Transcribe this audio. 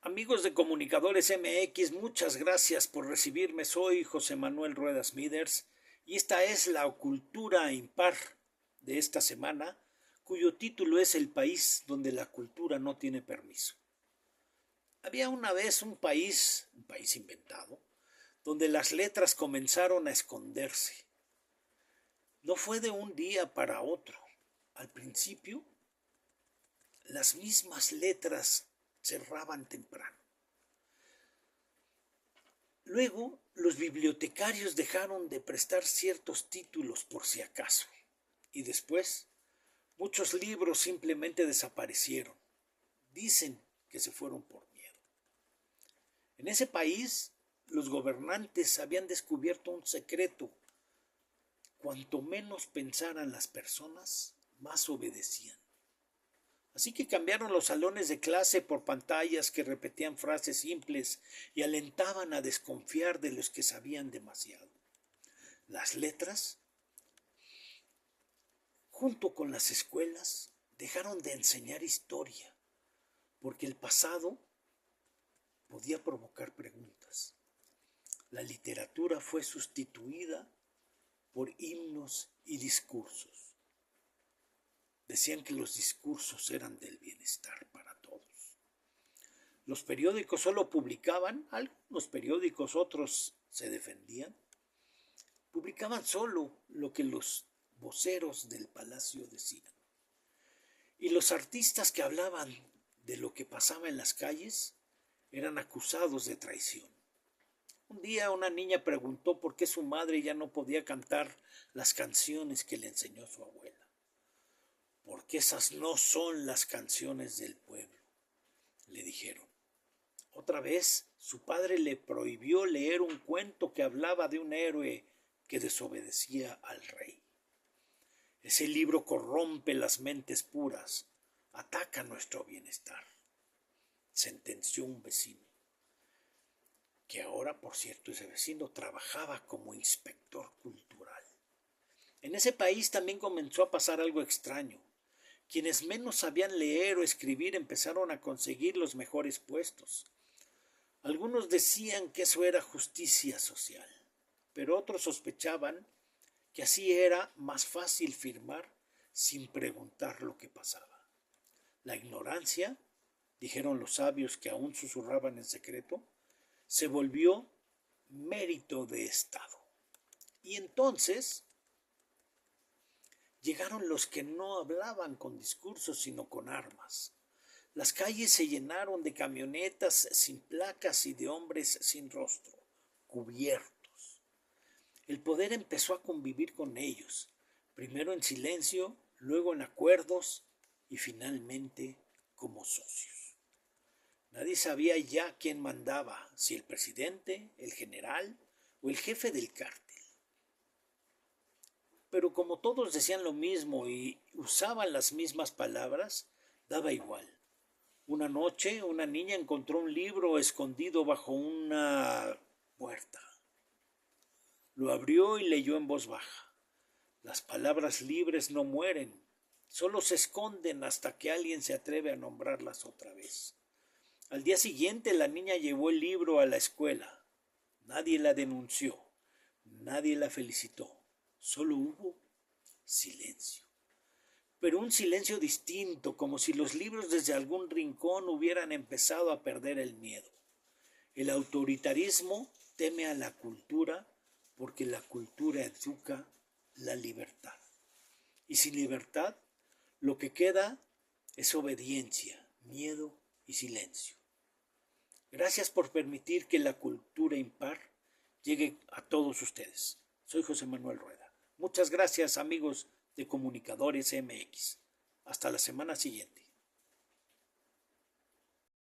Amigos de Comunicadores MX, muchas gracias por recibirme. Soy José Manuel Ruedas Miders y esta es la cultura impar de esta semana, cuyo título es El país donde la cultura no tiene permiso. Había una vez un país inventado, donde las letras comenzaron a esconderse. No fue de un día para otro. Al principio, las mismas letras cerraban temprano. Luego, los bibliotecarios dejaron de prestar ciertos títulos por si acaso. Y después, muchos libros simplemente desaparecieron. Dicen que se fueron por miedo. En ese país, los gobernantes habían descubierto un secreto. Cuanto menos pensaran las personas, más obedecían. Así que cambiaron los salones de clase por pantallas que repetían frases simples y alentaban a desconfiar de los que sabían demasiado. Las letras, junto con las escuelas, dejaron de enseñar historia, porque el pasado podía provocar preguntas. La literatura fue sustituida por himnos y discursos. Decían que los discursos eran del bienestar para todos. Los periódicos solo publicaban, algunos periódicos, otros se defendían. Publicaban solo lo que los voceros del palacio decían. Y los artistas que hablaban de lo que pasaba en las calles eran acusados de traición. Un día una niña preguntó por qué su madre ya no podía cantar las canciones que le enseñó su abuela. Porque esas no son las canciones del pueblo, le dijeron. Otra vez, su padre le prohibió leer un cuento que hablaba de un héroe que desobedecía al rey. Ese libro corrompe las mentes puras, ataca nuestro bienestar, sentenció un vecino, que ahora, por cierto, ese vecino trabajaba como inspector cultural. En ese país también comenzó a pasar algo extraño. Quienes menos sabían leer o escribir empezaron a conseguir los mejores puestos. Algunos decían que eso era justicia social, pero otros sospechaban que así era más fácil firmar sin preguntar lo que pasaba. La ignorancia, dijeron los sabios que aún susurraban en secreto, se volvió mérito de Estado. Y entonces llegaron los que no hablaban con discursos, sino con armas. Las calles se llenaron de camionetas sin placas y de hombres sin rostro, cubiertos. El poder empezó a convivir con ellos, primero en silencio, luego en acuerdos y finalmente como socios. Nadie sabía ya quién mandaba, si el presidente, el general o el jefe del cártel. Pero como todos decían lo mismo y usaban las mismas palabras, daba igual. Una noche una niña encontró un libro escondido bajo una puerta. Lo abrió y leyó en voz baja. Las palabras libres no mueren, solo se esconden hasta que alguien se atreve a nombrarlas otra vez. Al día siguiente la niña llevó el libro a la escuela. Nadie la denunció, nadie la felicitó. Solo hubo silencio. Pero un silencio distinto, como si los libros desde algún rincón hubieran empezado a perder el miedo. El autoritarismo teme a la cultura porque la cultura educa la libertad. Y sin libertad, lo que queda es obediencia, miedo y silencio. Gracias por permitir que la cultura impar llegue a todos ustedes. Soy José Manuel Rueda. Muchas gracias, amigos de Comunicadores MX. Hasta la semana siguiente.